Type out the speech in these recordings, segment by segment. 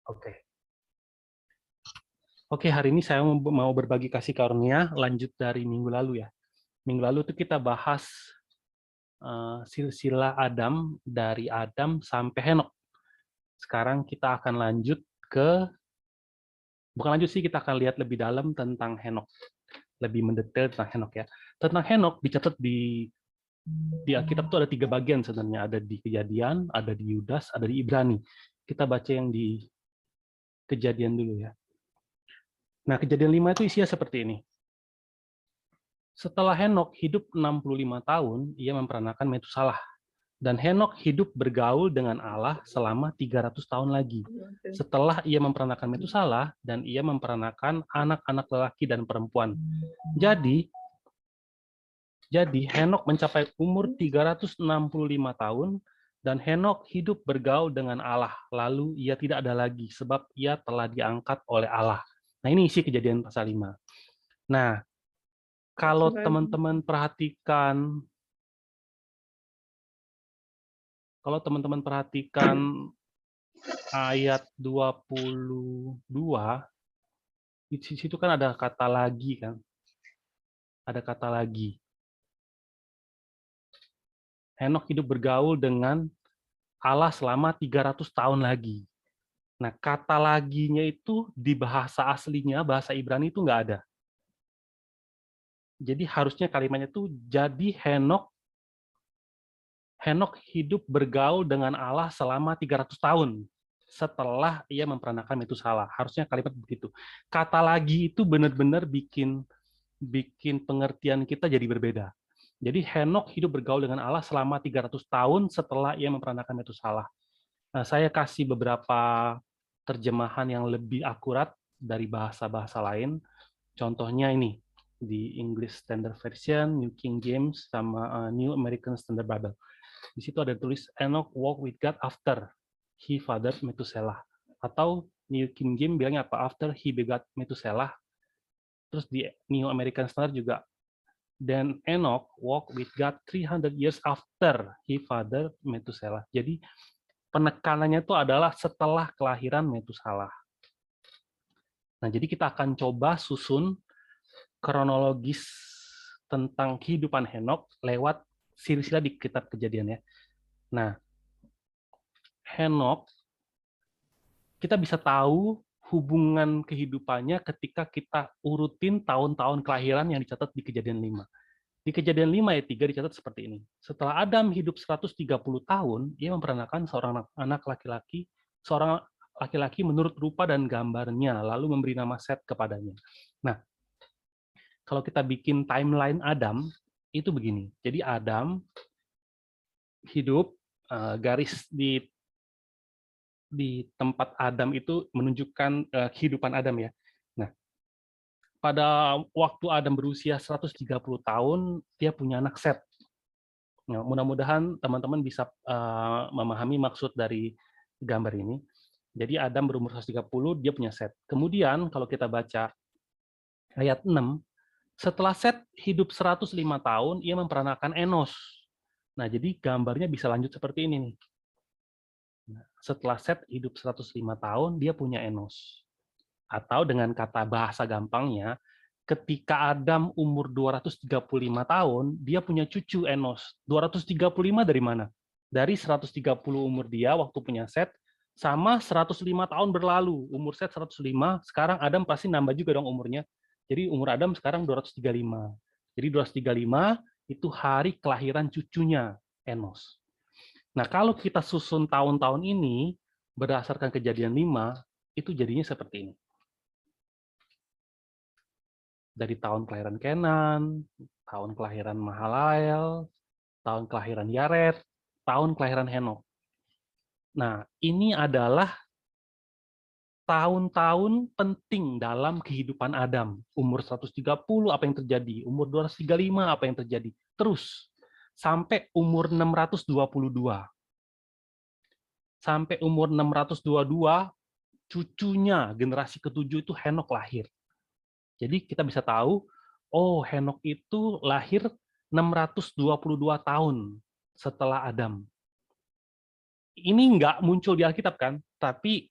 Oke. Oke, hari ini saya mau berbagi kasih karunia lanjut dari minggu lalu ya. Minggu lalu itu kita bahas silsilah Adam dari Adam sampai Henok. Sekarang kita akan lanjut bukan lanjut sih, kita akan lihat lebih dalam tentang Henok, lebih mendetail tentang Henok ya. Tentang Henok dicatat di Alkitab itu ada 3 bagian sebenarnya, ada di Kejadian, ada di Yudas, ada di Ibrani. Kita baca yang di Kejadian dulu ya. Nah, Kejadian 5 itu isinya seperti ini. Setelah Henok hidup 65 tahun, ia memperanakan Metusalah. Dan Henok hidup bergaul dengan Allah selama 300 tahun lagi. Setelah ia memperanakan Metusalah, dan ia memperanakan anak-anak lelaki dan perempuan. Jadi Henok mencapai umur 365 tahun, dan Henok hidup bergaul dengan Allah. Lalu ia tidak ada lagi, sebab ia telah diangkat oleh Allah. Nah, ini isi Kejadian pasal 5. Nah, kalau teman-teman perhatikan ayat 22, di situ kan ada kata lagi kan. Ada kata lagi. Henok hidup bergaul dengan Allah selama 300 tahun lagi. Nah, kata laginya itu di bahasa aslinya, bahasa Ibrani itu nggak ada. Jadi harusnya kalimatnya itu, jadi Henok hidup bergaul dengan Allah selama 300 tahun. Setelah ia memperanakan Metusalah. Harusnya kalimat begitu. Kata lagi itu benar-benar bikin pengertian kita jadi berbeda. Jadi Henok hidup bergaul dengan Allah selama 300 tahun setelah ia memperanakan Metusalah. Nah, saya kasih beberapa terjemahan yang lebih akurat dari bahasa-bahasa lain. Contohnya ini, di English Standard Version, New King James, sama New American Standard Bible. Di situ ada tulis, Enoch walked with God after he fathered Methuselah. Atau New King James bilangnya apa? After he begot Methuselah. Terus di New American Standard juga, then Enoch walked with God 300 years after he fathered Methuselah. Jadi penekanannya itu adalah setelah kelahiran Methuselah. Nah, jadi kita akan coba susun kronologis tentang kehidupan Henok lewat silsilah di kitab Kejadian ya. Nah, Henok kita bisa tahu hubungan kehidupannya ketika kita urutin tahun-tahun kelahiran yang dicatat di Kejadian 5. Di Kejadian 5 ayat 3 dicatat seperti ini. Setelah Adam hidup 130 tahun, ia memperanakan seorang laki-laki menurut rupa dan gambarnya, lalu memberi nama Set kepadanya. Nah, kalau kita bikin timeline Adam, itu begini. Jadi Adam hidup, garis di tempat Adam itu menunjukkan kehidupan Adam ya. Nah, pada waktu Adam berusia 130 tahun, dia punya anak Set. Nah, mudah-mudahan teman-teman bisa memahami maksud dari gambar ini. Jadi Adam berumur 130, dia punya Set. Kemudian kalau kita baca ayat 6, setelah Set hidup 105 tahun, ia memperanakan Enos. Nah, jadi gambarnya bisa lanjut seperti ini nih. Setelah Set hidup 105 tahun, dia punya Enos. Atau dengan kata bahasa gampangnya, ketika Adam umur 235 tahun, dia punya cucu Enos. 235 dari mana? Dari 130 umur dia waktu punya Set, sama 105 tahun berlalu. Umur Set 105, sekarang Adam pasti nambah juga dong umurnya. Jadi umur Adam sekarang 235. Jadi 235 itu hari kelahiran cucunya Enos. Nah, kalau kita susun tahun-tahun ini, berdasarkan Kejadian 5, itu jadinya seperti ini. Dari tahun kelahiran Kenan, tahun kelahiran Mahalael, tahun kelahiran Yared, tahun kelahiran Henok. Nah, ini adalah tahun-tahun penting dalam kehidupan Adam. Umur 130 apa yang terjadi, umur 235 apa yang terjadi. Terus sampai umur 622. Sampai umur 622, cucunya generasi ketujuh itu Henok lahir. Jadi kita bisa tahu, oh Henok itu lahir 622 tahun setelah Adam. Ini nggak muncul di Alkitab kan, tapi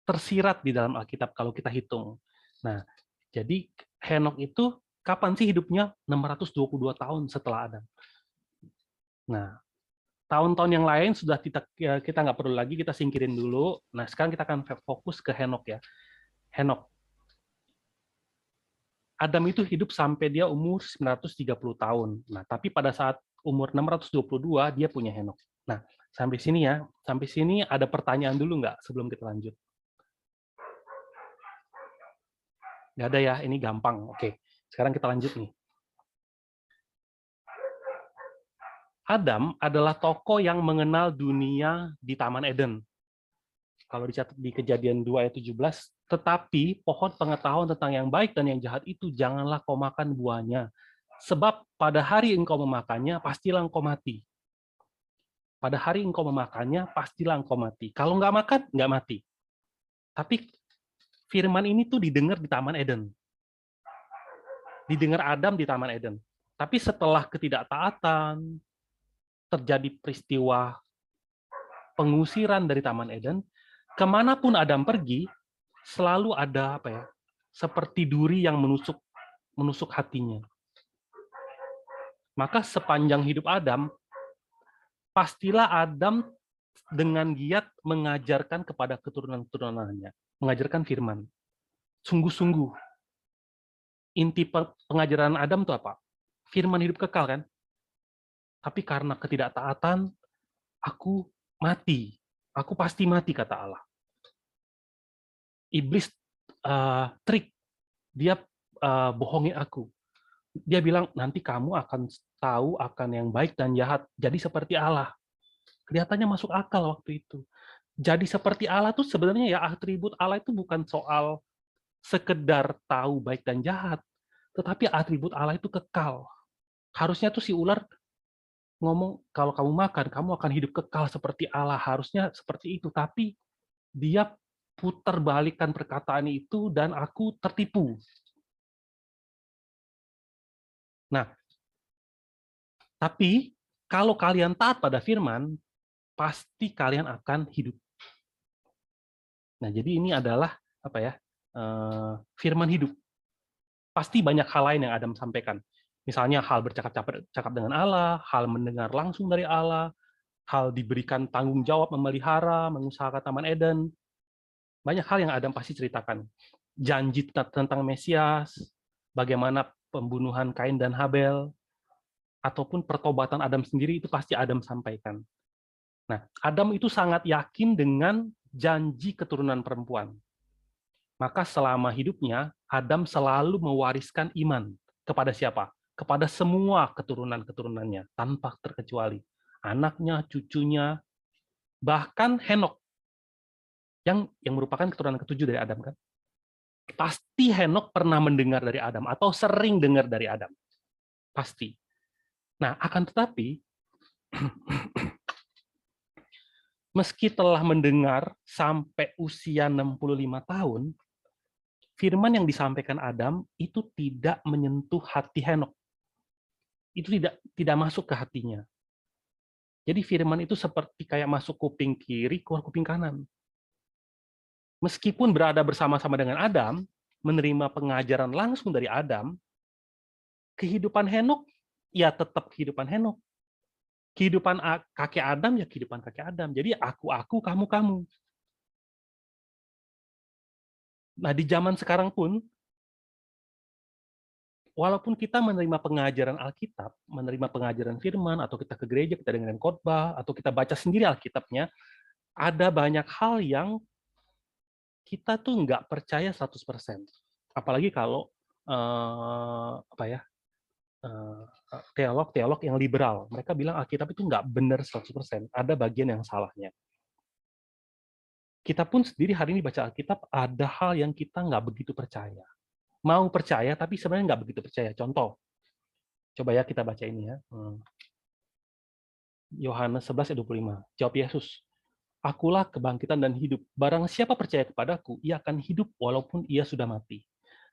tersirat di dalam Alkitab kalau kita hitung. Nah, jadi Henok itu kapan sih hidupnya? 622 tahun setelah Adam. Nah, tahun-tahun yang lain sudah kita nggak perlu lagi, kita singkirin dulu. Nah, sekarang kita akan fokus ke Henok ya. Henok. Adam itu hidup sampai dia umur 930 tahun. Nah, tapi pada saat umur 622 dia punya Henok. Nah, sampai sini ya. Sampai sini ada pertanyaan dulu nggak sebelum kita lanjut? Nggak ada ya, ini gampang. Oke, sekarang kita lanjut nih. Adam adalah tokoh yang mengenal dunia di Taman Eden. Kalau dicatat di Kejadian 2 ayat 17, tetapi pohon pengetahuan tentang yang baik dan yang jahat itu janganlah kau makan buahnya. Sebab pada hari engkau memakannya, pastilah engkau mati. Pada hari engkau memakannya, pastilah engkau mati. Kalau nggak makan, nggak mati. Tapi firman ini tuh didengar di Taman Eden. Didengar Adam di Taman Eden. Tapi setelah ketidaktaatan, terjadi peristiwa pengusiran dari Taman Eden, kemanapun Adam pergi, selalu ada apa ya? Seperti duri yang menusuk hatinya. Maka sepanjang hidup Adam, pastilah Adam dengan giat mengajarkan kepada keturunan-keturunannya, mengajarkan firman. Sungguh-sungguh. Inti pengajaran Adam itu apa? Firman hidup kekal kan? Tapi karena ketidaktaatan, aku mati. Aku pasti mati, kata Allah. Iblis trik, dia bohongin aku. Dia bilang, nanti kamu akan tahu akan yang baik dan jahat. Jadi seperti Allah. Kelihatannya masuk akal waktu itu. Jadi seperti Allah tuh sebenarnya ya atribut Allah itu bukan soal sekedar tahu baik dan jahat, tetapi atribut Allah itu kekal. Harusnya tuh si ular ngomong, kalau kamu makan, kamu akan hidup kekal seperti Allah. Harusnya seperti itu, tapi dia putar balikan perkataan itu dan aku tertipu. Nah, tapi kalau kalian taat pada firman, pasti kalian akan hidup. Nah, jadi ini adalah apa ya? Firman hidup. Pasti banyak hal lain yang Adam sampaikan. Misalnya hal bercakap-cakap dengan Allah, hal mendengar langsung dari Allah, hal diberikan tanggung jawab memelihara, mengusahakan Taman Eden. Banyak hal yang Adam pasti ceritakan. Janji tentang Mesias, bagaimana pembunuhan Kain dan Habel, ataupun pertobatan Adam sendiri itu pasti Adam sampaikan. Nah, Adam itu sangat yakin dengan janji keturunan perempuan. Maka selama hidupnya, Adam selalu mewariskan iman. Kepada siapa? Kepada semua keturunan-keturunannya, tanpa terkecuali. Anaknya, cucunya, bahkan Henok, yang merupakan keturunan ketujuh dari Adam. Kan? Pasti Henok pernah mendengar dari Adam, atau sering dengar dari Adam. Pasti. Nah, akan tetapi, meski telah mendengar sampai usia 65 tahun, firman yang disampaikan Adam itu tidak menyentuh hati Henok. Itu tidak masuk ke hatinya. Jadi firman itu seperti kayak masuk kuping kiri, keluar kuping kanan. Meskipun berada bersama-sama dengan Adam, menerima pengajaran langsung dari Adam, kehidupan Henok ya tetap kehidupan Henok. Kehidupan kakek Adam ya kehidupan kakek Adam. Jadi aku, kamu. Nah, di zaman sekarang pun, walaupun kita menerima pengajaran Alkitab, menerima pengajaran firman, atau kita ke gereja, kita dengerin khotbah, atau kita baca sendiri Alkitabnya, ada banyak hal yang kita tuh nggak percaya 100%. Apalagi kalau teolog-teolog yang liberal. Mereka bilang Alkitab itu nggak benar 100%. Ada bagian yang salahnya. Kita pun sendiri hari ini baca Alkitab, ada hal yang kita nggak begitu percaya. Mau percaya, tapi sebenarnya nggak begitu percaya. Contoh, coba ya kita baca ini ya. Yohanes 11 ayat 25. Jawab Yesus, Akulah kebangkitan dan hidup. Barang siapa percaya kepadaku, ia akan hidup walaupun ia sudah mati.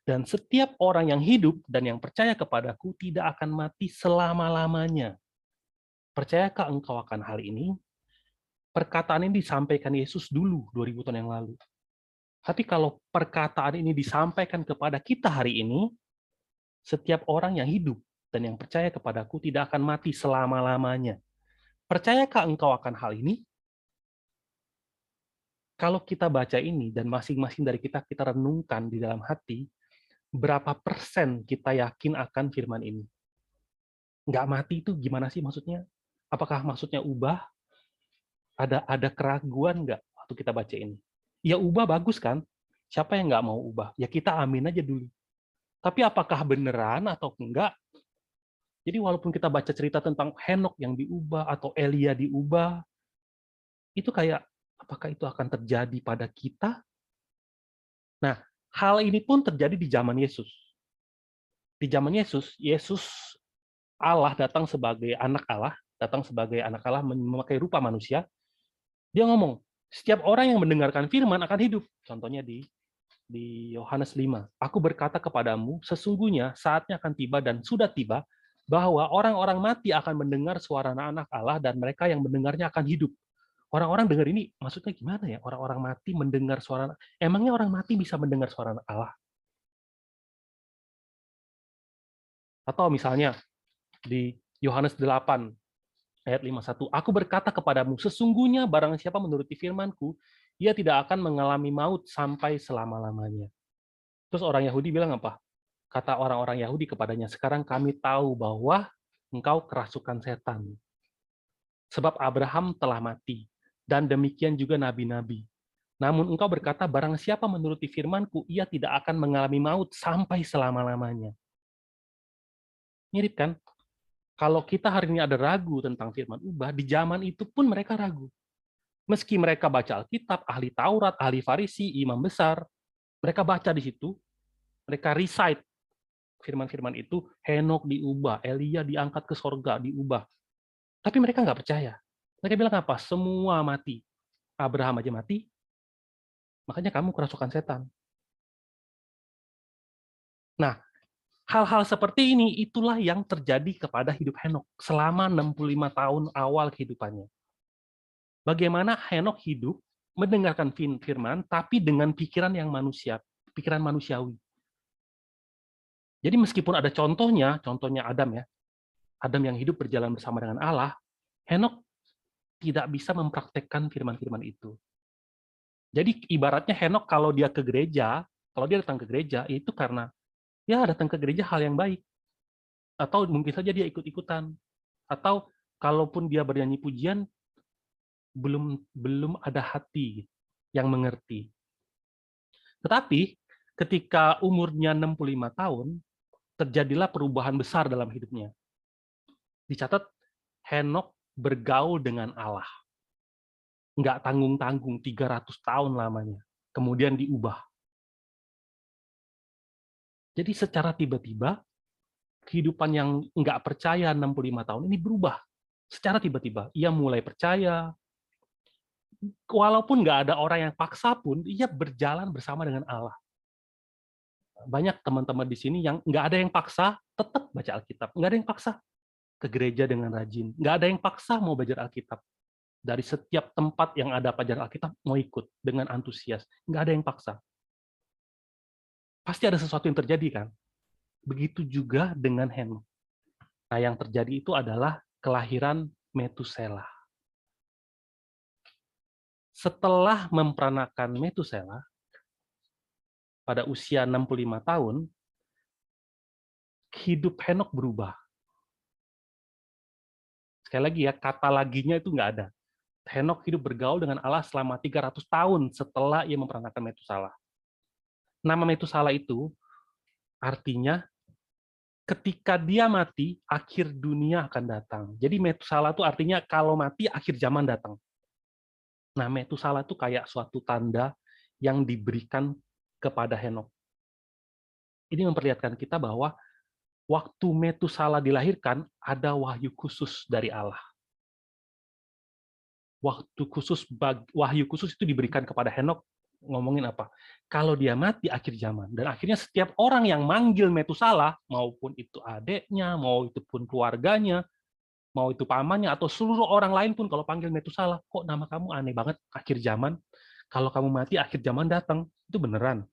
Dan setiap orang yang hidup dan yang percaya kepadaku tidak akan mati selama-lamanya. Percayakah engkau akan hal ini? Perkataan ini disampaikan Yesus dulu, 2000 tahun yang lalu. Tapi kalau perkataan ini disampaikan kepada kita hari ini, setiap orang yang hidup dan yang percaya kepadaku tidak akan mati selama-lamanya. Percayakah engkau akan hal ini? Kalau kita baca ini dan masing-masing dari kita renungkan di dalam hati, berapa persen kita yakin akan firman ini? Nggak mati itu gimana sih maksudnya? Apakah maksudnya ubah? Ada keraguan nggak waktu kita baca ini? Ya ubah bagus kan? Siapa yang nggak mau ubah? Ya kita amin aja dulu. Tapi apakah beneran atau enggak? Jadi walaupun kita baca cerita tentang Henok yang diubah atau Elia diubah, itu kayak apakah itu akan terjadi pada kita? Nah, hal ini pun terjadi di zaman Yesus. Di zaman Yesus, Yesus Allah datang sebagai anak Allah, memakai rupa manusia. Dia ngomong, setiap orang yang mendengarkan firman akan hidup. Contohnya di Yohanes 5. Aku berkata kepadamu, sesungguhnya saatnya akan tiba dan sudah tiba, bahwa orang-orang mati akan mendengar suara anak Allah dan mereka yang mendengarnya akan hidup. Orang-orang dengar ini, maksudnya gimana ya? Orang-orang mati mendengar suara, emangnya orang mati bisa mendengar suara Allah? Atau misalnya di Yohanes 8, ayat 51, aku berkata kepadamu, sesungguhnya barang siapa menuruti firman-Ku, ia tidak akan mengalami maut sampai selama-lamanya. Terus orang Yahudi bilang apa? Kata orang-orang Yahudi kepadanya, sekarang kami tahu bahwa engkau kerasukan setan. Sebab Abraham telah mati, dan demikian juga nabi-nabi. Namun engkau berkata, barang siapa menuruti firman-Ku, ia tidak akan mengalami maut sampai selama-lamanya. Mirip kan? Kalau kita hari ini ada ragu tentang firman ubah, di zaman itu pun mereka ragu. Meski mereka baca Alkitab, ahli Taurat, ahli Farisi, imam besar, mereka baca di situ, mereka recite firman-firman itu, Henok diubah, Elia diangkat ke sorga, diubah. Tapi mereka nggak percaya. Mereka bilang apa? Semua mati. Abraham aja mati, makanya kamu kerasukan setan. Nah, hal-hal seperti ini itulah yang terjadi kepada hidup Henok selama 65 tahun awal kehidupannya. Bagaimana Henok hidup mendengarkan firman tapi dengan pikiran yang pikiran manusiawi. Jadi meskipun ada contohnya Adam ya. Adam yang hidup berjalan bersama dengan Allah, Henok tidak bisa mempraktekkan firman-firman itu. Jadi ibaratnya Henok kalau dia datang ke gereja itu karena ya datang ke gereja hal yang baik. Atau mungkin saja dia ikut-ikutan. Atau kalaupun dia bernyanyi pujian belum ada hati yang mengerti. Tetapi ketika umurnya 65 tahun, terjadilah perubahan besar dalam hidupnya. Dicatat Henok bergaul dengan Allah. Nggak tanggung-tanggung 300 tahun lamanya. Kemudian diubah. Jadi secara tiba-tiba, kehidupan yang nggak percaya 65 tahun ini berubah. Secara tiba-tiba, ia mulai percaya, walaupun nggak ada orang yang paksa pun, ia berjalan bersama dengan Allah. Banyak teman-teman di sini yang nggak ada yang paksa, tetap baca Alkitab. Nggak ada yang paksa ke gereja dengan rajin. Nggak ada yang paksa mau belajar Alkitab. Dari setiap tempat yang ada pelajaran Alkitab, mau ikut dengan antusias. Nggak ada yang paksa. Pasti ada sesuatu yang terjadi, kan? Begitu juga dengan Henok. Nah, yang terjadi itu adalah kelahiran Metusela. Setelah memperanakan Metusela, pada usia 65 tahun, hidup Henok berubah. Sekali lagi ya, kata laginya itu nggak ada. Henok hidup bergaul dengan Allah selama 300 tahun setelah ia memperanakan Metusela. Nama Metusela itu artinya ketika dia mati, akhir dunia akan datang. Jadi Metusela itu artinya kalau mati, akhir zaman datang. Nah, Metusela itu kayak suatu tanda yang diberikan kepada Henok. Ini memperlihatkan kita bahwa waktu Metusela dilahirkan, ada wahyu khusus dari Allah. Wahyu khusus itu diberikan kepada Henok, ngomongin apa? Kalau dia mati akhir zaman. Dan akhirnya setiap orang yang manggil Metusela, maupun itu adeknya, mau itu pun keluarganya, mau itu pamannya, atau seluruh orang lain pun kalau panggil Metusela, kok nama kamu aneh banget akhir zaman? Kalau kamu mati, akhir zaman datang. Itu beneran.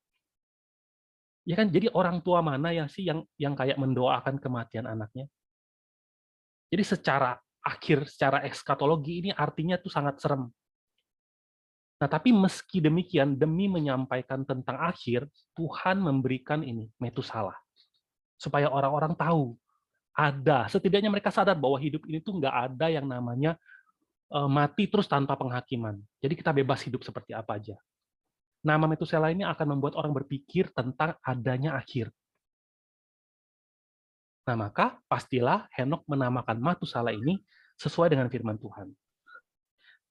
Ya kan, jadi orang tua mana yang sih yang kayak mendoakan kematian anaknya? Jadi secara akhir, secara ekskatologi ini artinya tuh sangat serem. Nah, tapi meski demikian, demi menyampaikan tentang akhir, Tuhan memberikan ini, Metusalah. Supaya orang-orang tahu, ada. Setidaknya mereka sadar bahwa hidup ini tuh nggak ada yang namanya mati terus tanpa penghakiman. Jadi kita bebas hidup seperti apa aja. Nama Metusela ini akan membuat orang berpikir tentang adanya akhir. Nah, maka pastilah Henok menamakan Matusala ini sesuai dengan firman Tuhan.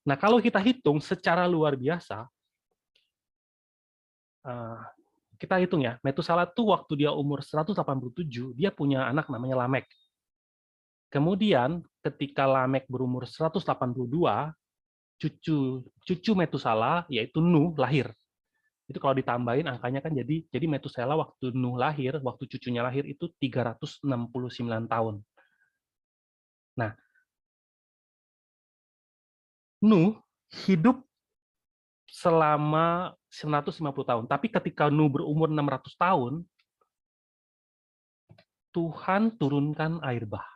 Nah, kalau kita hitung secara luar biasa, kita hitung ya, Metusala tuh waktu dia umur 187, dia punya anak namanya Lamek. Kemudian, ketika Lamek berumur 182, cucu Metusala, yaitu Nuh, lahir. Itu kalau ditambahin angkanya kan jadi Metusela waktu Nuh lahir, waktu cucunya lahir itu 369 tahun. Nah, Nuh hidup selama 150 tahun. Tapi ketika Nuh berumur 600 tahun, Tuhan turunkan air bah.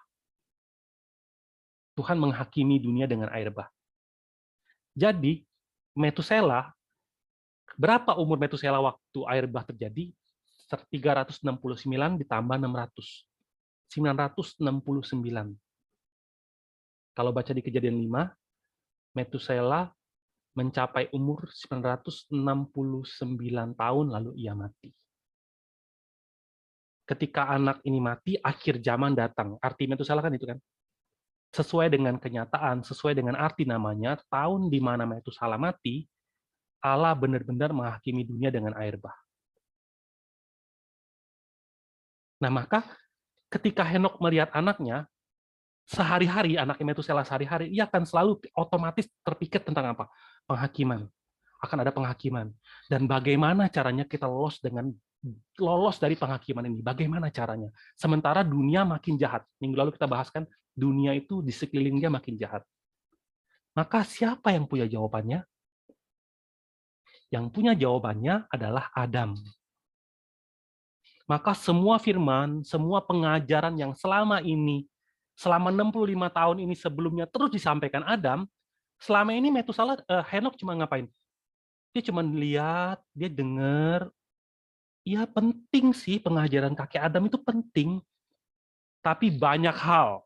Tuhan menghakimi dunia dengan air bah. Jadi, Metusela, berapa umur Metusela waktu air bah terjadi? 369 ditambah 600. 969. Kalau baca di Kejadian 5, Metusela mencapai umur 969 tahun lalu ia mati. Ketika anak ini mati, akhir zaman datang. Arti Metusela kan itu kan. Sesuai dengan kenyataan, sesuai dengan arti namanya, tahun di mana Metusela mati, Allah benar-benar menghakimi dunia dengan air bah. Nah, maka ketika Henok melihat anaknya, sehari-hari, anaknya Metusela sehari-hari, ia akan selalu otomatis terpikir tentang apa? Penghakiman. Akan ada penghakiman. Dan bagaimana caranya kita lolos dari penghakiman ini? Bagaimana caranya? Sementara dunia makin jahat. Minggu lalu kita bahas kan, dunia itu di sekeliling dia makin jahat. Maka siapa yang punya jawabannya? Yang punya jawabannya adalah Adam. Maka semua firman, semua pengajaran yang selama 65 tahun ini sebelumnya terus disampaikan Adam, selama ini Metusala, Henok cuma ngapain? Dia cuma lihat, dia dengar. Ya penting sih pengajaran kakek Adam itu penting, tapi banyak hal,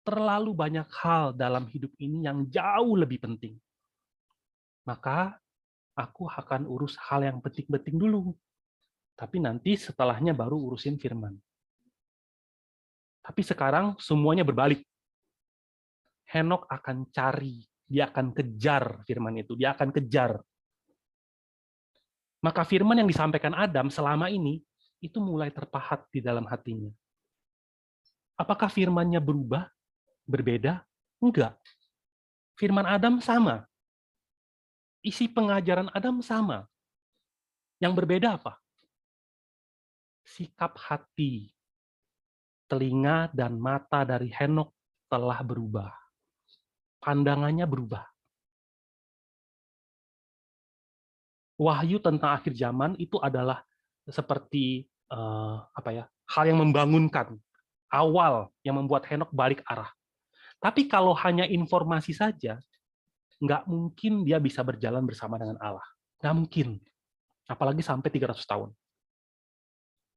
terlalu banyak hal dalam hidup ini yang jauh lebih penting. Maka aku akan urus hal yang penting-penting dulu. Tapi nanti setelahnya baru urusin firman. Tapi sekarang semuanya berbalik. Henok akan cari, dia akan kejar firman itu, dia akan kejar. Maka firman yang disampaikan Adam selama ini, itu mulai terpahat di dalam hatinya. Apakah firmannya berubah? Berbeda? Enggak. Firman Adam sama. Isi pengajaran Adam sama. Yang berbeda apa? Sikap hati, telinga, dan mata dari Henok telah berubah. Pandangannya berubah. Wahyu tentang akhir zaman itu adalah seperti hal yang membangunkan, awal yang membuat Henok balik arah. Tapi kalau hanya informasi saja, nggak mungkin dia bisa berjalan bersama dengan Allah. Nggak mungkin. Apalagi sampai 300 tahun.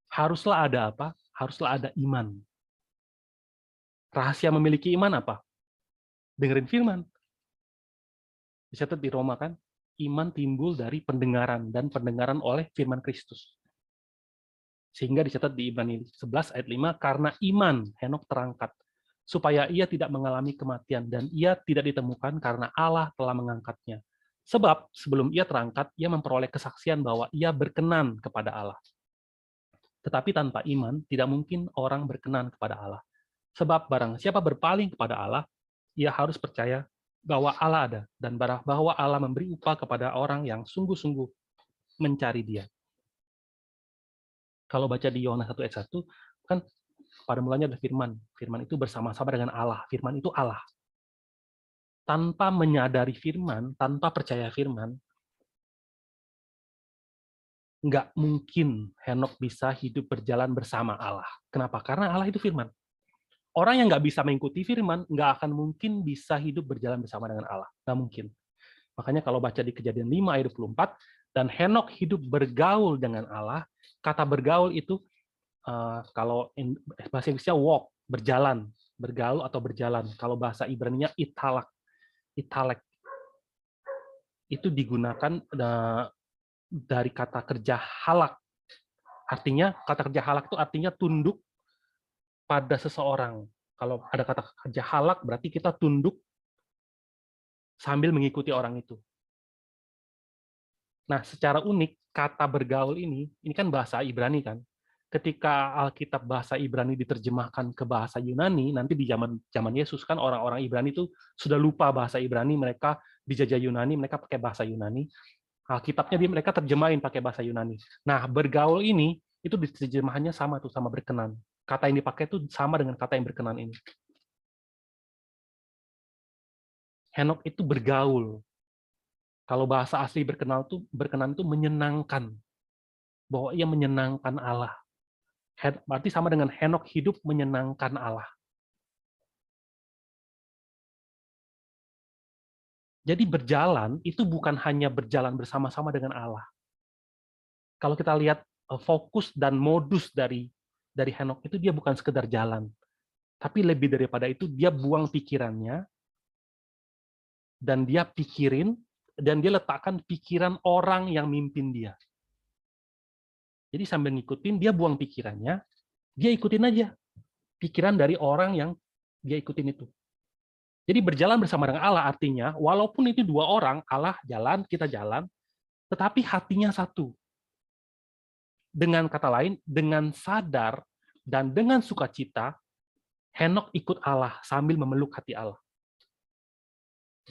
Haruslah ada apa? Haruslah ada iman. Rahasia memiliki iman apa? Dengerin firman. Dicatat di Roma kan, iman timbul dari pendengaran, dan pendengaran oleh firman Kristus. Sehingga dicatat di Ibrani 11 ayat 5, karena iman Henok terangkat, supaya ia tidak mengalami kematian, dan ia tidak ditemukan karena Allah telah mengangkatnya. Sebab sebelum ia terangkat, ia memperoleh kesaksian bahwa ia berkenan kepada Allah. Tetapi tanpa iman, tidak mungkin orang berkenan kepada Allah. Sebab barang siapa berpaling kepada Allah, ia harus percaya bahwa Allah ada, dan bahwa Allah memberi upah kepada orang yang sungguh-sungguh mencari Dia. Kalau baca di Yohanes 1 ayat 1, kan pada mulanya ada firman. Firman itu bersama-sama dengan Allah. Firman itu Allah. tanpa menyadari firman, tanpa percaya firman, nggak mungkin Henokh bisa hidup berjalan bersama Allah. Kenapa? Karena Allah itu firman. Orang yang nggak bisa mengikuti firman, nggak akan mungkin bisa hidup berjalan bersama dengan Allah. Nggak mungkin. Makanya kalau baca di Kejadian 5 ayat 24, dan Henokh hidup bergaul dengan Allah, kata bergaul itu, kalau bahasa Inggrisnya walk, berjalan, bergaul atau berjalan. Kalau bahasa Ibrani-nya italek, itu digunakan dari kata kerja halak. Artinya, kata kerja halak itu artinya tunduk pada seseorang. Kalau ada kata kerja halak, berarti kita tunduk sambil mengikuti orang itu. Nah, secara unik, kata bergaul ini kan bahasa Ibrani kan. Ketika Alkitab bahasa Ibrani diterjemahkan ke bahasa Yunani, nanti di zaman Yesus kan orang-orang Ibrani itu sudah lupa bahasa Ibrani, mereka dijajah Yunani, mereka pakai bahasa Yunani. Alkitabnya mereka terjemahin pakai bahasa Yunani. Nah, bergaul ini itu diterjemahannya sama tuh, sama berkenan. Kata yang dipakai itu sama dengan kata yang berkenan ini. Henokh itu bergaul. Kalau bahasa asli berkenan itu menyenangkan. Bahwa ia menyenangkan Allah. Berarti sama dengan Henokh hidup menyenangkan Allah. Jadi berjalan itu bukan hanya berjalan bersama-sama dengan Allah. Kalau kita lihat fokus dan modus dari Henokh itu, dia bukan sekedar jalan. Tapi lebih daripada itu, dia buang pikirannya, dan dia pikirin, dan dia letakkan pikiran orang yang mimpin dia. Jadi sambil ngikutin, dia buang pikirannya, dia ikutin aja pikiran dari orang yang dia ikutin itu. Jadi berjalan bersama dengan Allah artinya, walaupun itu dua orang, Allah jalan, kita jalan, tetapi hatinya satu. Dengan kata lain, dengan sadar dan dengan sukacita, Henokh ikut Allah sambil memeluk hati Allah.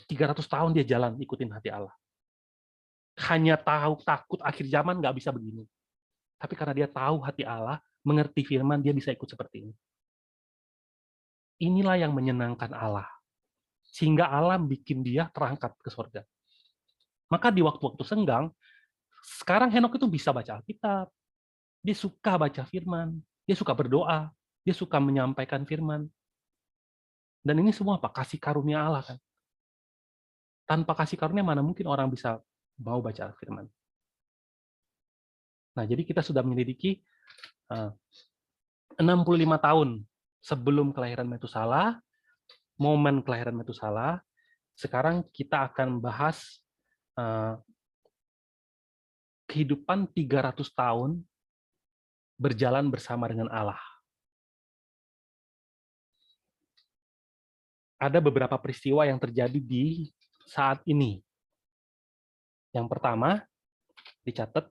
300 tahun dia jalan ikutin hati Allah. Hanya tahu takut akhir zaman nggak bisa begini. Tapi karena dia tahu hati Allah, mengerti firman, dia bisa ikut seperti ini. Inilah yang menyenangkan Allah. Sehingga Allah bikin dia terangkat ke surga. Maka di waktu-waktu senggang, sekarang Henokh itu bisa baca Alkitab. Dia suka baca firman. Dia suka berdoa. Dia suka menyampaikan firman. Dan ini semua apa? Kasih karunia Allah kan. Tanpa kasih karunia mana mungkin orang bisa mau baca firman. Nah, jadi kita sudah menyelidiki 65 tahun sebelum kelahiran Metusala, momen kelahiran Metusala. Sekarang kita akan bahas kehidupan 300 tahun berjalan bersama dengan Allah. Ada beberapa peristiwa yang terjadi di saat ini. Yang pertama, dicatat,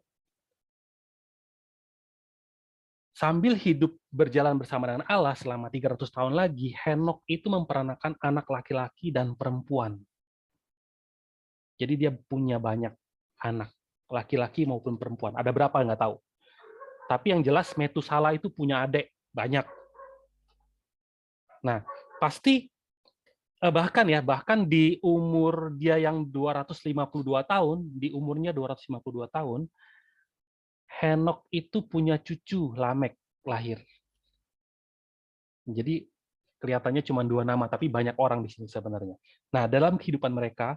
sambil hidup berjalan bersama dengan Allah selama 300 tahun lagi, Henokh itu memperanakan anak laki-laki dan perempuan. Jadi dia punya banyak anak, laki-laki maupun perempuan. Ada berapa nggak tahu. Tapi yang jelas Metusala itu punya adik banyak. Nah, pasti bahkan di umur dia yang 252 tahun, di umurnya 252 tahun, Henokh itu punya cucu Lamek lahir. Jadi kelihatannya cuma 2 nama, tapi banyak orang di sini sebenarnya. Nah, dalam kehidupan mereka,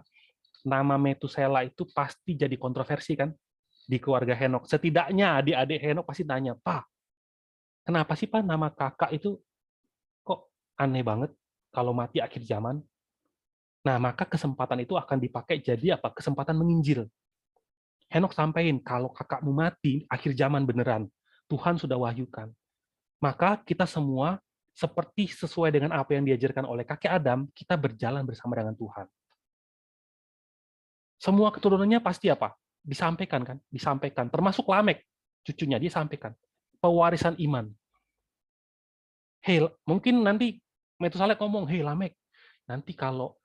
nama Metusela itu pasti jadi kontroversi kan di keluarga Henokh. Setidaknya adik-adik Henokh pasti tanya, Pak, kenapa sih Pak nama kakak itu kok aneh banget kalau mati akhir zaman? Nah, maka kesempatan itu akan dipakai jadi apa? Kesempatan menginjil. Henokh sampaikan, kalau kakakmu mati, akhir zaman beneran. Tuhan sudah wahyukan. Maka kita semua, seperti sesuai dengan apa yang diajarkan oleh kakek Adam, kita berjalan bersama dengan Tuhan. Semua keturunannya pasti apa? Disampaikan kan? Disampaikan. Termasuk Lamek, cucunya, dia sampaikan. Pewarisan iman. Hei, mungkin nanti Metusala ngomong, hei Lamek, nanti kalau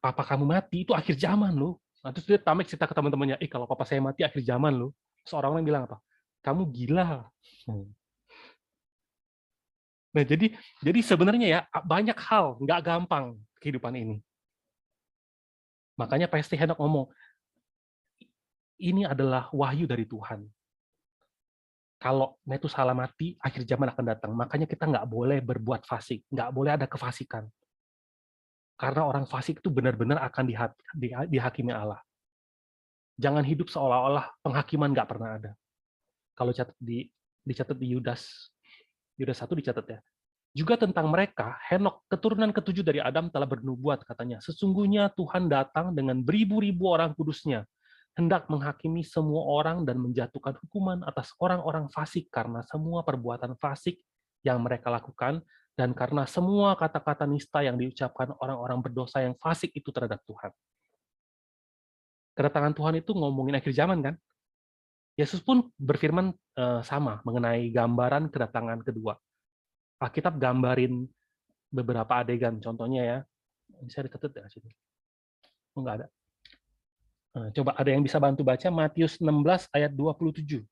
papa kamu mati, itu akhir zaman loh. Nah, terus dia Lamek cerita ke teman-temannya, kalau papa saya mati akhir zaman loh. Seorang orang bilang apa? Kamu gila. Nah, jadi sebenarnya ya banyak hal nggak gampang kehidupan ini. Makanya pasti Henok ngomong, ini adalah wahyu dari Tuhan. Kalau Metusala mati, akhir zaman akan datang. Makanya kita nggak boleh berbuat fasik, nggak boleh ada kefasikan. Karena orang fasik itu benar-benar akan dihakimi Allah. Jangan hidup seolah-olah penghakiman nggak pernah ada. Kalau dicatat di Yudas 1 dicatat ya. Juga tentang mereka, Henok, keturunan ketujuh dari Adam telah bernubuat, katanya. Sesungguhnya Tuhan datang dengan beribu-ribu orang kudusnya, hendak menghakimi semua orang dan menjatuhkan hukuman atas orang-orang fasik karena semua perbuatan fasik yang mereka lakukan, dan karena semua kata-kata nista yang diucapkan orang-orang berdosa yang fasik itu terhadap Tuhan. Kedatangan Tuhan itu ngomongin akhir zaman, kan? Yesus pun berfirman sama mengenai gambaran kedatangan kedua. Alkitab gambarin beberapa adegan, contohnya ya, bisa dicatat ya sini. Oh, nggak ada. Coba ada yang bisa bantu baca Matius 16 ayat 27.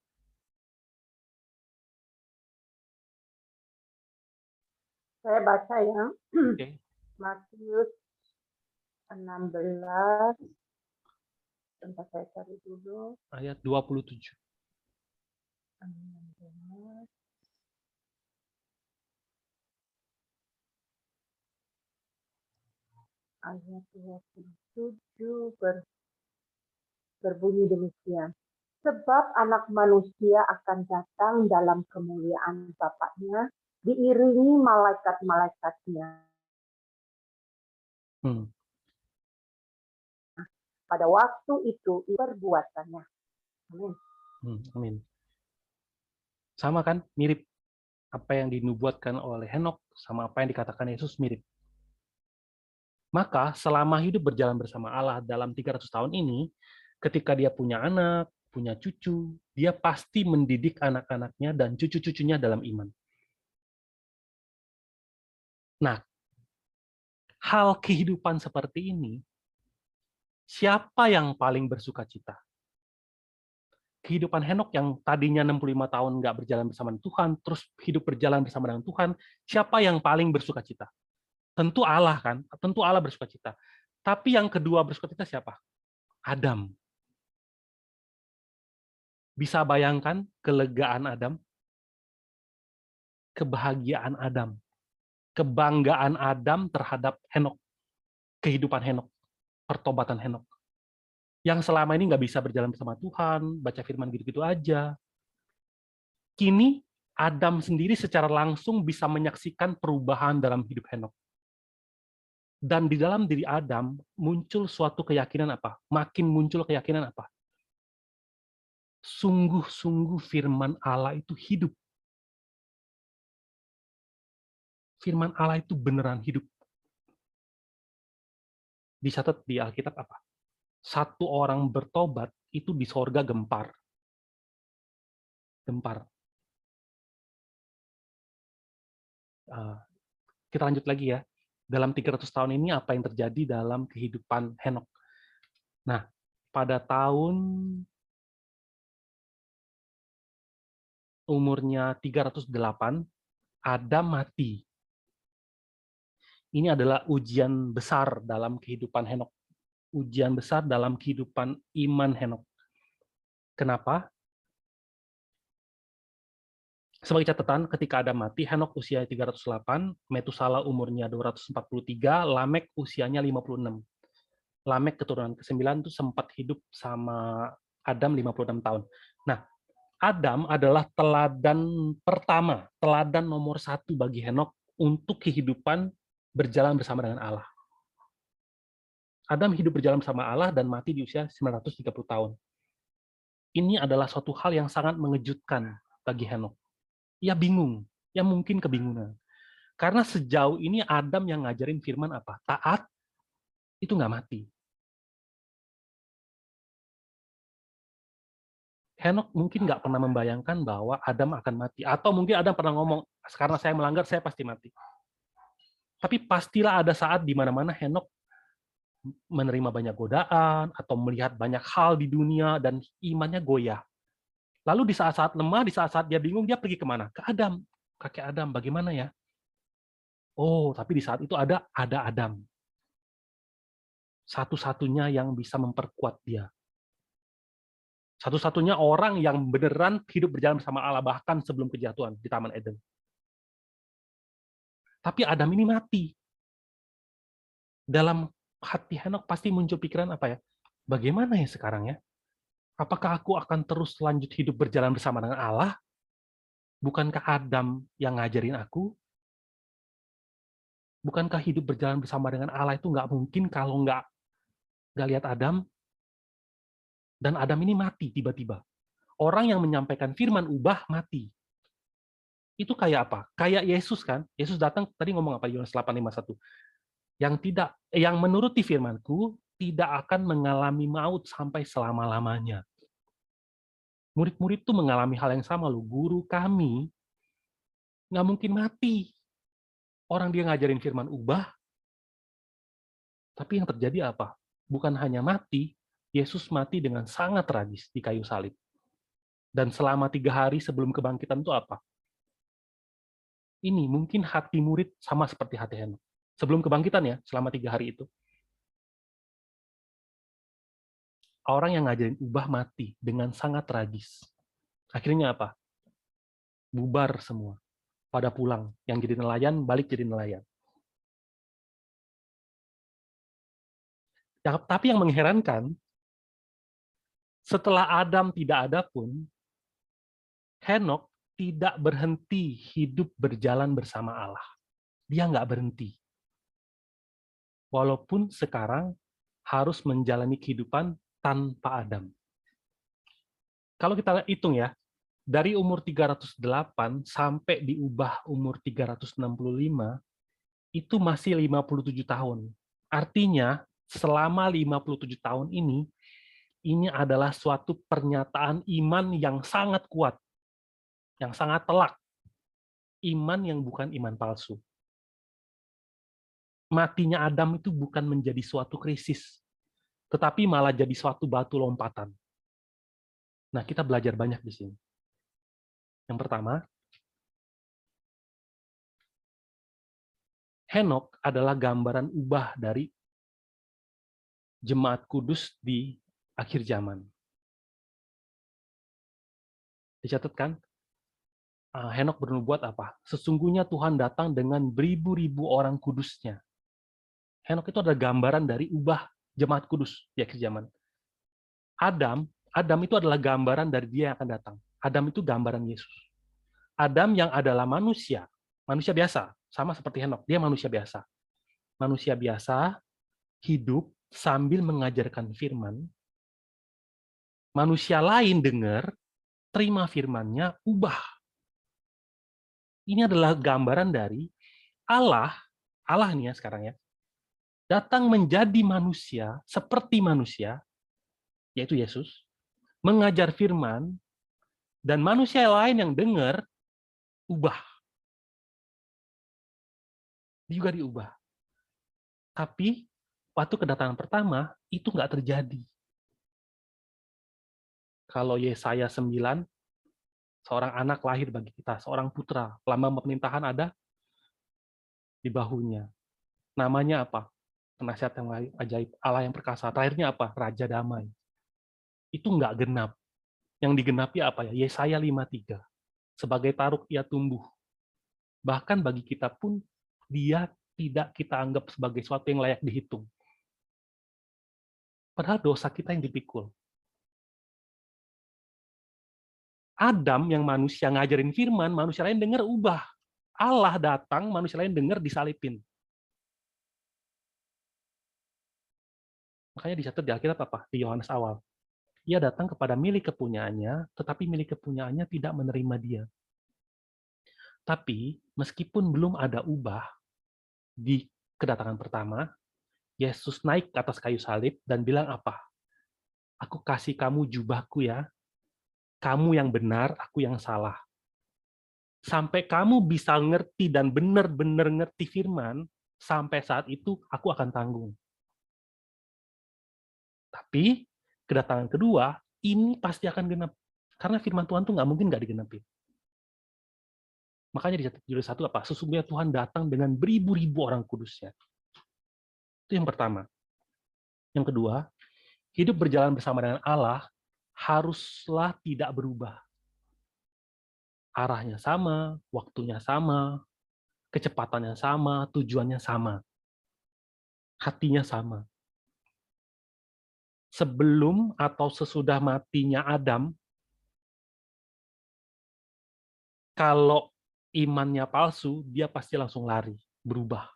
Saya baca ya. Oke. Matius 16. Bentar saya cari dulu. Ayat 27. 16. Ayat 27 berbunyi demikian. Sebab anak manusia akan datang dalam kemuliaan Bapa-Nya, diiringi malaikat-malaikatnya. Pada waktu itu perbuatannya. Amin. Amin. Sama kan? Mirip. Apa yang dinubuatkan oleh Henok sama apa yang dikatakan Yesus mirip. Maka selama hidup berjalan bersama Allah dalam 300 tahun ini, ketika dia punya anak, punya cucu, dia pasti mendidik anak-anaknya dan cucu-cucunya dalam iman. Nah, hal kehidupan seperti ini, siapa yang paling bersuka cita? Kehidupan Henok yang tadinya 65 tahun nggak berjalan bersama Tuhan, terus hidup berjalan bersama dengan Tuhan, siapa yang paling bersuka cita? Tentu Allah kan, tentu Allah bersuka cita. Tapi yang kedua bersuka cita siapa? Adam. Bisa bayangkan kelegaan Adam, kebahagiaan Adam, kebanggaan Adam terhadap Henok, kehidupan Henok, pertobatan Henok. Yang selama ini nggak bisa berjalan bersama Tuhan, baca firman gitu-gitu aja. Kini Adam sendiri secara langsung bisa menyaksikan perubahan dalam hidup Henok. Dan di dalam diri Adam muncul suatu keyakinan apa? Makin muncul keyakinan apa? Sungguh-sungguh firman Allah itu hidup. Firman Allah itu beneran hidup. Dicatat di Alkitab apa? Satu orang bertobat itu di sorga gempar. Gempar. Kita lanjut lagi ya. Dalam 300 tahun ini apa yang terjadi dalam kehidupan Henok? Nah, pada tahun umurnya 308, Adam mati. Ini adalah ujian besar dalam kehidupan Henok. Ujian besar dalam kehidupan iman Henok. Kenapa? Sebagai catatan, ketika Adam mati, Henok usia 308, Metusala umurnya 243, Lamek usianya 56. Lamek keturunan ke-9 itu sempat hidup sama Adam 56 tahun. Nah, Adam adalah teladan pertama, teladan nomor 1 bagi Henok untuk kehidupan berjalan bersama dengan Allah. Adam hidup berjalan bersama Allah dan mati di usia 930 tahun. Ini adalah suatu hal yang sangat mengejutkan bagi Henok. Ia bingung, ya mungkin kebingungan. Karena sejauh ini Adam yang ngajarin firman apa? Taat, itu nggak mati. Henok mungkin nggak pernah membayangkan bahwa Adam akan mati. Atau mungkin Adam pernah ngomong, karena saya melanggar, saya pasti mati. Tapi pastilah ada saat di mana-mana Henok menerima banyak godaan, atau melihat banyak hal di dunia, dan imannya goyah. Lalu di saat-saat lemah, di saat-saat dia bingung, dia pergi kemana? Ke Adam. Kakek Adam, bagaimana ya? Oh, tapi di saat itu ada Adam. satu-satunya yang bisa memperkuat dia. Satu-satunya orang yang beneran hidup berjalan bersama Allah bahkan sebelum kejatuhan di Taman Eden. Tapi Adam ini mati. Dalam hati Henok pasti muncul pikiran apa ya? Bagaimana ya sekarang ya? Apakah aku akan terus lanjut hidup berjalan bersama dengan Allah? Bukankah Adam yang ngajarin aku? Bukankah hidup berjalan bersama dengan Allah itu nggak mungkin kalau nggak lihat Adam? Dan Adam ini mati tiba-tiba. Orang yang menyampaikan firman ubah mati. Itu kayak apa? Kayak Yesus kan? Yesus datang tadi ngomong apa? Yohanes 8:51. Yang menuruti firman-Ku tidak akan mengalami maut sampai selama-lamanya. Murid-murid itu mengalami hal yang sama loh. Guru kami nggak mungkin mati. Orang dia ngajarin firman ubah, tapi yang terjadi apa? Bukan hanya mati, Yesus mati dengan sangat tragis di kayu salib. Dan selama 3 hari sebelum kebangkitan itu apa? Ini mungkin hati murid sama seperti hati Henok. Sebelum kebangkitan ya, selama 3 hari itu. Orang yang ngajarin ubah mati dengan sangat tragis. Akhirnya apa? Bubar semua. Pada pulang. Yang jadi nelayan, balik jadi nelayan. Tapi yang mengherankan, setelah Adam tidak ada pun, Henok tidak berhenti hidup berjalan bersama Allah. Dia nggak berhenti. Walaupun sekarang harus menjalani kehidupan tanpa Adam. Kalau kita hitung ya, dari umur 308 sampai diubah umur 365, itu masih 57 tahun. Artinya, selama 57 tahun ini adalah suatu pernyataan iman yang sangat kuat, yang sangat telak. Iman yang bukan iman palsu. Matinya Adam itu bukan menjadi suatu krisis, tetapi malah jadi suatu batu lompatan. Nah, kita belajar banyak di sini. Yang pertama, Henok adalah gambaran ubah dari jemaat kudus di akhir zaman. Dicatatkan, Henok bernubuat apa? Sesungguhnya Tuhan datang dengan beribu-ribu orang kudusnya. Henok itu adalah gambaran dari ubah jemaat kudus di akhir zaman. Adam itu adalah gambaran dari dia yang akan datang. Adam itu gambaran Yesus. Adam yang adalah manusia biasa, sama seperti Henok, dia manusia biasa. Manusia biasa, hidup sambil mengajarkan firman. Manusia lain dengar, terima firman-nya, ubah. Ini adalah gambaran dari Allah nih ya sekarang ya, datang menjadi manusia, seperti manusia, yaitu Yesus, mengajar firman, dan manusia lain yang dengar, ubah. Dia juga diubah. Tapi, waktu kedatangan pertama, itu nggak terjadi. Kalau Yesaya 9, seorang anak lahir bagi kita, seorang putra, lambang pemerintahan ada di bahunya. Namanya apa? Penasihat yang ajaib, Allah yang perkasa. Terakhirnya apa? Raja damai. Itu nggak genap. Yang digenapi apa ya? Yesaya 5:3. Sebagai taruk ia tumbuh. Bahkan bagi kita pun, dia tidak kita anggap sebagai sesuatu yang layak dihitung. Padahal dosa kita yang dipikul. Adam yang manusia ngajarin firman, manusia lain dengar ubah. Allah datang, manusia lain dengar disalipin. Makanya dicatat di Alkitab apa? Di Yohanes awal. Ia datang kepada milik kepunyaannya, tetapi milik kepunyaannya tidak menerima dia. Tapi, meskipun belum ada ubah di kedatangan pertama, Yesus naik ke atas kayu salib dan bilang apa? Aku kasih kamu jubahku ya, kamu yang benar, aku yang salah. Sampai kamu bisa ngerti dan benar-benar ngerti firman, sampai saat itu aku akan tanggung. Tapi, kedatangan kedua, ini pasti akan genap. Karena firman Tuhan tuh nggak mungkin nggak digenapi. Makanya di judul 1 apa? Sesungguhnya Tuhan datang dengan beribu-ribu orang kudusnya. Itu yang pertama. Yang kedua, hidup berjalan bersama dengan Allah haruslah tidak berubah. Arahnya sama, waktunya sama, kecepatannya sama, tujuannya sama, hatinya sama. Sebelum atau sesudah matinya Adam, kalau imannya palsu, dia pasti langsung lari, berubah.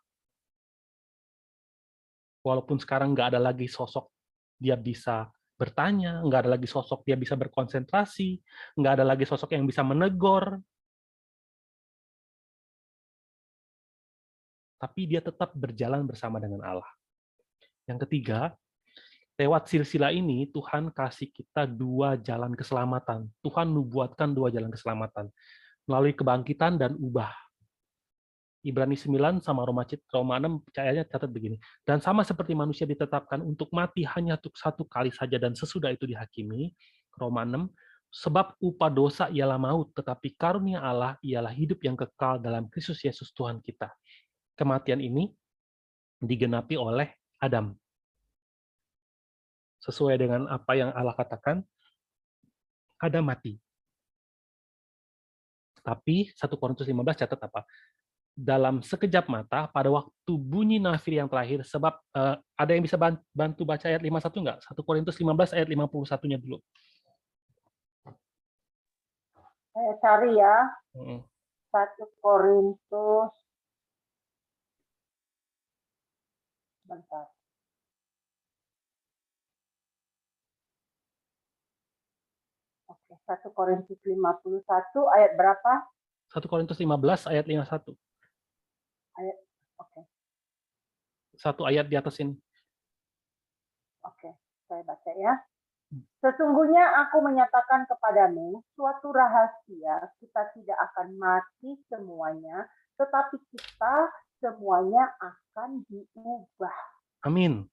Walaupun sekarang nggak ada lagi sosok dia bisa bertanya, nggak ada lagi sosok dia bisa berkonsentrasi, nggak ada lagi sosok yang bisa menegur, tapi dia tetap berjalan bersama dengan Allah. Yang ketiga, lewat silsilah ini, Tuhan kasih kita 2 jalan keselamatan. Tuhan nubuatkan 2 jalan keselamatan, melalui kebangkitan dan ubah. Ibrani 9 sama Roma 6 ayatnya catat begini. Dan sama seperti manusia ditetapkan untuk mati hanya untuk 1 kali saja dan sesudah itu dihakimi, Roma 6, sebab upah dosa ialah maut, tetapi karunia Allah ialah hidup yang kekal dalam Kristus Yesus Tuhan kita. Kematian ini digenapi oleh Adam. Sesuai dengan apa yang Allah katakan, Adam mati. Tapi 1 Korintus 15 catat apa? Dalam sekejap mata, pada waktu bunyi nafir yang terakhir, sebab ada yang bisa bantu baca ayat 51 nggak? 1 Korintus 15 ayat 51-nya dulu. Saya cari ya. 1 Korintus. Bentar. Oke, 1 Korintus 51 ayat berapa? 1 Korintus 15 ayat 51. Ayat, oke. Satu ayat di atas ini. Oke, saya baca ya. Sesungguhnya aku menyatakan kepadamu suatu rahasia, kita tidak akan mati semuanya, tetapi kita semuanya akan diubah. Amin.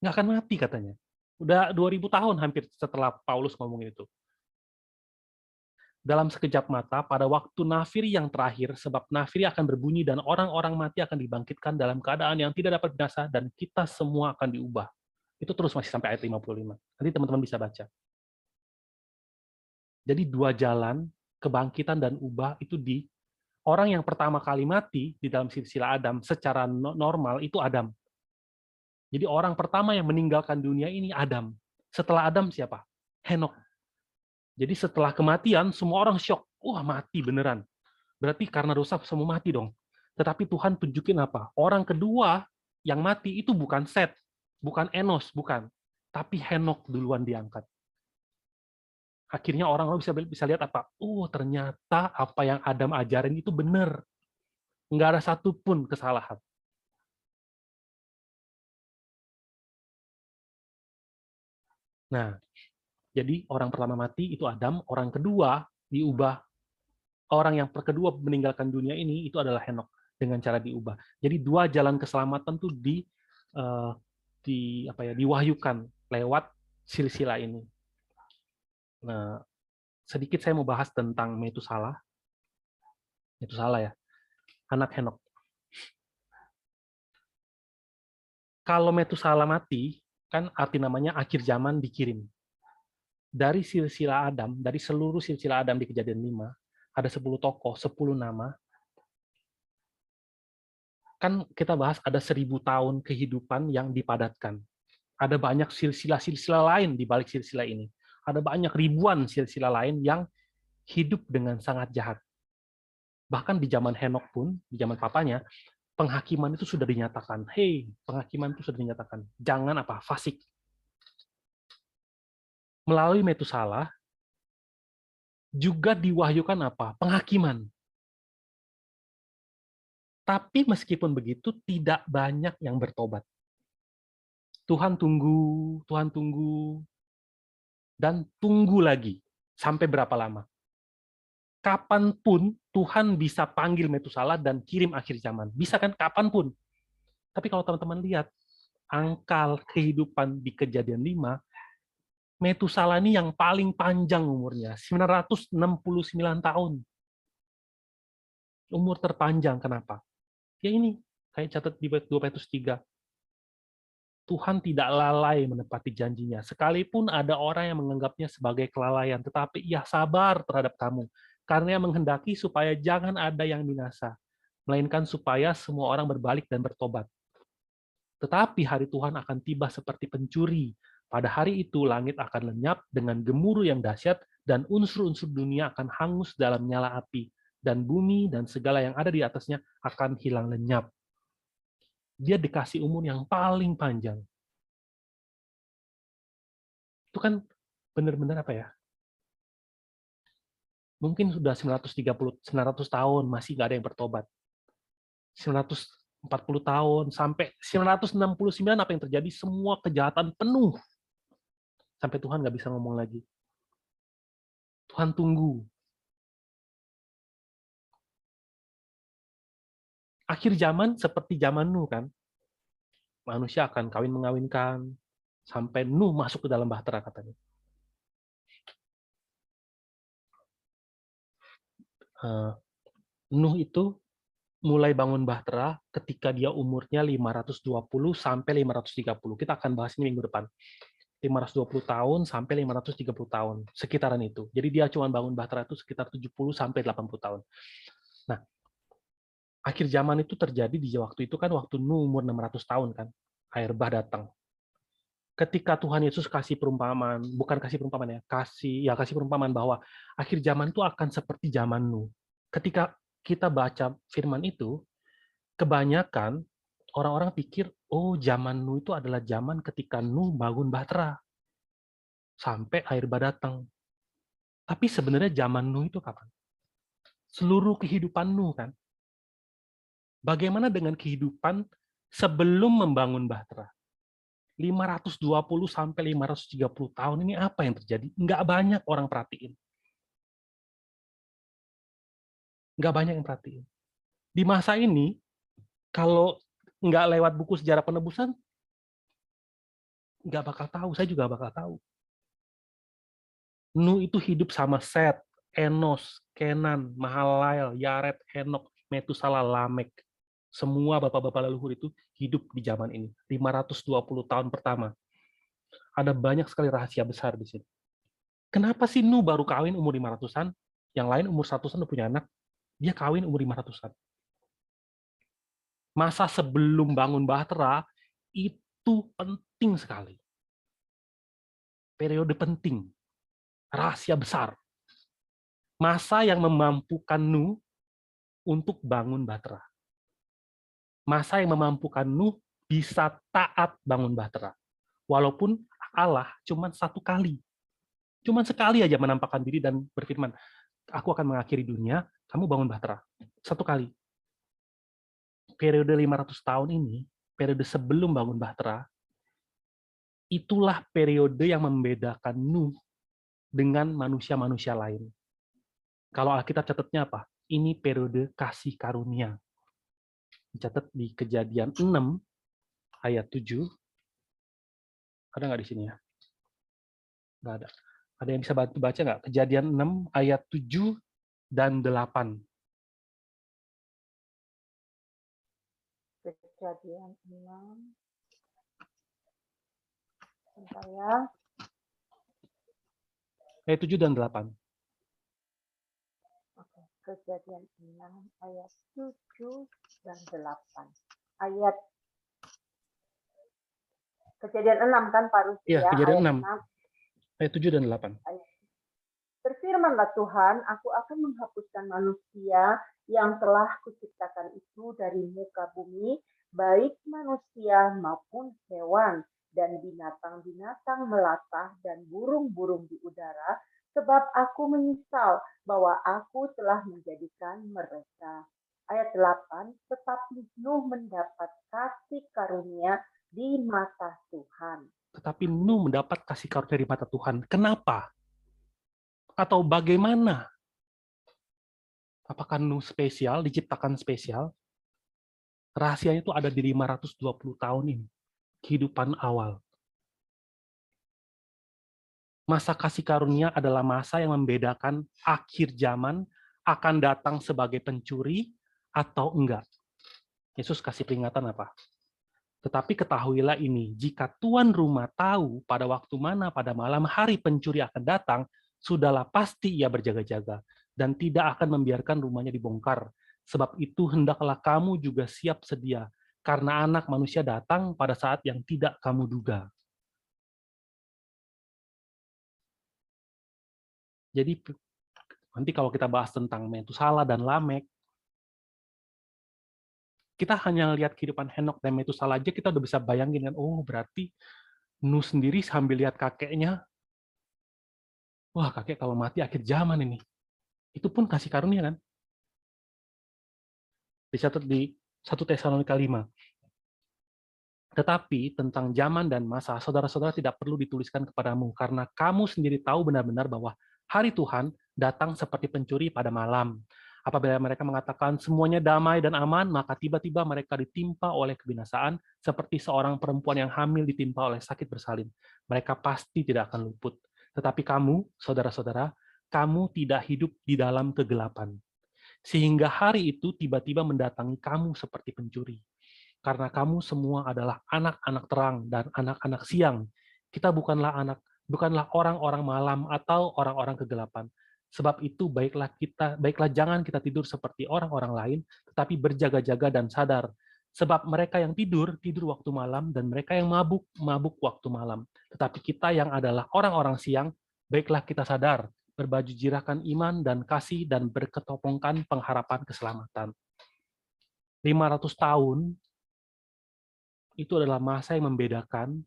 Nggak akan mati katanya. Udah 2000 tahun hampir setelah Paulus ngomong itu. Dalam sekejap mata, pada waktu nafir yang terakhir, sebab nafir akan berbunyi dan orang-orang mati akan dibangkitkan dalam keadaan yang tidak dapat binasa dan kita semua akan diubah. Itu terus masih sampai ayat 55. Nanti teman-teman bisa baca. Jadi 2 jalan, kebangkitan dan ubah itu di orang yang pertama kali mati di dalam silsilah Adam secara normal itu Adam. Jadi orang pertama yang meninggalkan dunia ini Adam. Setelah Adam siapa? Henok. Jadi setelah kematian semua orang syok. Wah, mati beneran. Berarti karena dosa semua mati dong. Tetapi Tuhan tunjukin apa? Orang kedua yang mati itu bukan Set, bukan Enos, bukan. Tapi Henok duluan diangkat. Akhirnya orang bisa lihat apa? Oh, ternyata apa yang Adam ajarin itu benar. Nggak ada satupun kesalahan. Nah, jadi orang pertama mati itu Adam, orang kedua diubah. Orang yang kedua meninggalkan dunia ini itu adalah Henok dengan cara diubah. Jadi 2 jalan keselamatan tuh diwahyukan lewat silsilah ini. Nah, sedikit saya mau bahas tentang Metusalah. Metusalah ya, anak Henok. Kalau Metusalah mati, kan arti namanya akhir zaman dikirim. Dari silsilah Adam, dari seluruh silsilah Adam di Kejadian 5, ada 10 tokoh, 10 nama. Kan kita bahas ada 1000 tahun kehidupan yang dipadatkan. Ada banyak silsilah-silsilah lain di balik silsilah ini. Ada banyak ribuan silsilah lain yang hidup dengan sangat jahat. Bahkan di zaman Henok pun, di zaman papanya, penghakiman itu sudah dinyatakan. Hei, penghakiman itu sudah dinyatakan. Jangan apa, fasik. Melalui Metusalah, juga diwahyukan apa? Penghakiman. Tapi meskipun begitu, tidak banyak yang bertobat. Tuhan tunggu, dan tunggu lagi. Sampai berapa lama? Kapanpun Tuhan bisa panggil Metusalah dan kirim akhir zaman. Bisa kan? Kapanpun. Tapi kalau teman-teman lihat, angka kehidupan di Kejadian 5, Metusalah ini yang paling panjang umurnya, 969 tahun. Umur terpanjang, kenapa? Ya ini, kayak catat di 2 Petrus 3. Tuhan tidak lalai menepati janjinya. Sekalipun ada orang yang menganggapnya sebagai kelalaian, tetapi ia sabar terhadap kamu. Karena ia menghendaki supaya jangan ada yang binasa, melainkan supaya semua orang berbalik dan bertobat. Tetapi hari Tuhan akan tiba seperti pencuri. Pada hari itu langit akan lenyap dengan gemuruh yang dahsyat dan unsur-unsur dunia akan hangus dalam nyala api. Dan bumi dan segala yang ada di atasnya akan hilang lenyap. Dia dikasih umur yang paling panjang. Itu kan benar-benar apa ya? Mungkin sudah 900 tahun masih nggak ada yang bertobat. 940 tahun sampai 969 apa yang terjadi? Semua kejahatan penuh. Sampai Tuhan nggak bisa ngomong lagi. Tuhan tunggu. Akhir zaman seperti zaman Nuh kan. Manusia akan kawin mengawinkan sampai Nuh masuk ke dalam bahtera katanya. Nuh itu mulai bangun bahtera ketika dia umurnya 520 sampai 530. Kita akan bahas ini minggu depan. 520 tahun sampai 530 tahun, sekitaran itu. Jadi dia cuma bangun bahtera itu sekitar 70 sampai 80 tahun. Nah, akhir zaman itu terjadi di waktu itu kan waktu Nuh umur 600 tahun kan. Air bah datang. Ketika Tuhan Yesus kasih perumpamaan, bukan kasih perumpamaan ya, kasih perumpamaan bahwa akhir zaman itu akan seperti zaman Nuh. Ketika kita baca firman itu, kebanyakan orang-orang pikir, oh zaman Nuh itu adalah zaman ketika Nuh bangun bahtera. Sampai air bah datang. Tapi sebenarnya zaman Nuh itu kapan? Seluruh kehidupan Nuh kan. Bagaimana dengan kehidupan sebelum membangun bahtera? 520 sampai 530 tahun ini apa yang terjadi? Nggak banyak orang perhatiin. Nggak banyak yang perhatiin. Di masa ini, kalau nggak lewat buku sejarah penebusan, nggak bakal tahu. Saya juga bakal tahu. Nuh itu hidup sama Set, Enos, Kenan, Mahalael, Yared, Henok, Metusala, Lamek. Semua bapak-bapak leluhur itu hidup di zaman ini. 520 tahun pertama. Ada banyak sekali rahasia besar di sini. Kenapa sih Nuh baru kawin umur 500-an, yang lain umur 100-an udah punya anak, dia kawin umur 500-an. Masa sebelum bangun bahtera, itu penting sekali. Periode penting. Rahasia besar. Masa yang memampukan Nuh untuk bangun bahtera. Masa yang memampukan Nuh bisa taat bangun bahtera. Walaupun Allah cuma satu kali. Cuma sekali aja menampakkan diri dan berfirman, aku akan mengakhiri dunia, kamu bangun bahtera. Satu kali. Periode 500 tahun ini, periode sebelum bangun bahtera, itulah periode yang membedakan Nuh dengan manusia-manusia lain. Kalau Alkitab catatnya apa? Ini periode kasih karunia. Dicatat di Kejadian 6 ayat 7. Ada nggak di sini ya? Nggak ada. Ada yang bisa bantu baca nggak? Kejadian 6 ayat 7 dan 8. Kejadian 6. Bentar ya. Ayat 7 dan 8. Oke. Kejadian 6 ayat 7 dan 8. Ayat Kejadian 6 kan Pak Rusdi Iya, ya? Kejadian Ayat 6. Ayat 7 dan 8. Berfirmanlah Tuhan, aku akan menghapuskan manusia yang telah kuciptakan itu dari muka bumi, baik manusia maupun hewan, dan binatang-binatang melata dan burung-burung di udara, sebab aku menyesal bahwa aku telah menjadikan mereka. Ayat 8, tetapi Nuh mendapat kasih karunia di mata Tuhan. Tetapi Nuh mendapat kasih karunia dari mata Tuhan. Kenapa? Atau bagaimana? Apakah Nuh spesial, diciptakan spesial? Rahasianya itu ada di 520 tahun ini. Kehidupan awal. Masa kasih karunia adalah masa yang membedakan akhir zaman akan datang sebagai pencuri atau enggak. Yesus kasih peringatan apa? Tetapi ketahuilah ini, jika tuan rumah tahu pada waktu mana pada malam hari pencuri akan datang, sudahlah pasti ia berjaga-jaga dan tidak akan membiarkan rumahnya dibongkar. Sebab itu hendaklah kamu juga siap sedia, karena anak manusia datang pada saat yang tidak kamu duga. Jadi nanti kalau kita bahas tentang Metusala dan Lamek, kita hanya lihat kehidupan Henok dan Metusala aja kita udah bisa bayangin kan, oh berarti Nuh sendiri sambil lihat kakeknya, wah kakek kalau mati akhir zaman ini. Itu pun kasih karunia kan, dicatat di 1 Tesalonika 5. Tetapi tentang zaman dan masa, saudara-saudara tidak perlu dituliskan kepadamu, karena kamu sendiri tahu benar-benar bahwa hari Tuhan datang seperti pencuri pada malam. Apabila mereka mengatakan semuanya damai dan aman, maka tiba-tiba mereka ditimpa oleh kebinasaan, seperti seorang perempuan yang hamil ditimpa oleh sakit bersalin. Mereka pasti tidak akan luput. Tetapi kamu, saudara-saudara, kamu tidak hidup di dalam kegelapan. Sehingga hari itu tiba-tiba mendatangi kamu seperti pencuri. Karena kamu semua adalah anak-anak terang dan anak-anak siang. Kita bukanlah orang-orang malam atau orang-orang kegelapan. Sebab itu baiklah jangan kita tidur seperti orang-orang lain, tetapi berjaga-jaga dan sadar. Sebab mereka yang tidur waktu malam, dan mereka yang mabuk waktu malam. Tetapi kita yang adalah orang-orang siang, baiklah kita sadar, berbaju jirakan iman dan kasih, dan berketopongkan pengharapan keselamatan. 500 tahun itu adalah masa yang membedakan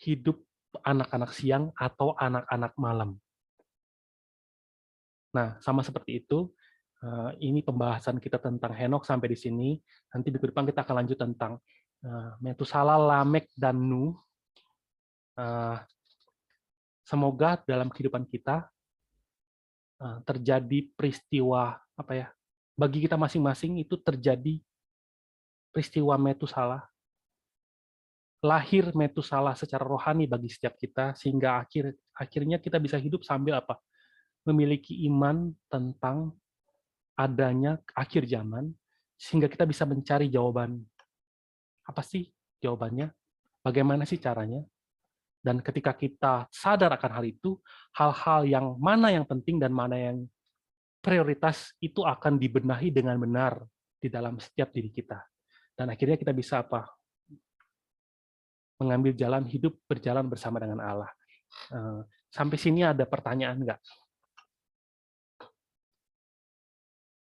hidup anak-anak siang atau anak-anak malam. Nah, sama seperti itu, ini pembahasan kita tentang Henok sampai di sini. Nanti minggu depan kita akan lanjut tentang Metusala, Lamek, dan Nuh. Semoga dalam kehidupan kita terjadi peristiwa, bagi kita masing-masing itu terjadi peristiwa Metusala, lahir Metusala secara rohani bagi setiap kita, sehingga akhirnya kita bisa hidup sambil memiliki iman tentang adanya akhir zaman, sehingga kita bisa mencari jawaban. Apa sih jawabannya? Bagaimana sih caranya? Dan ketika kita sadar akan hal itu, hal-hal yang mana yang penting dan mana yang prioritas itu akan dibenahi dengan benar di dalam setiap diri kita. Dan akhirnya kita bisa mengambil jalan hidup berjalan bersama dengan Allah. Sampai sini ada pertanyaan nggak?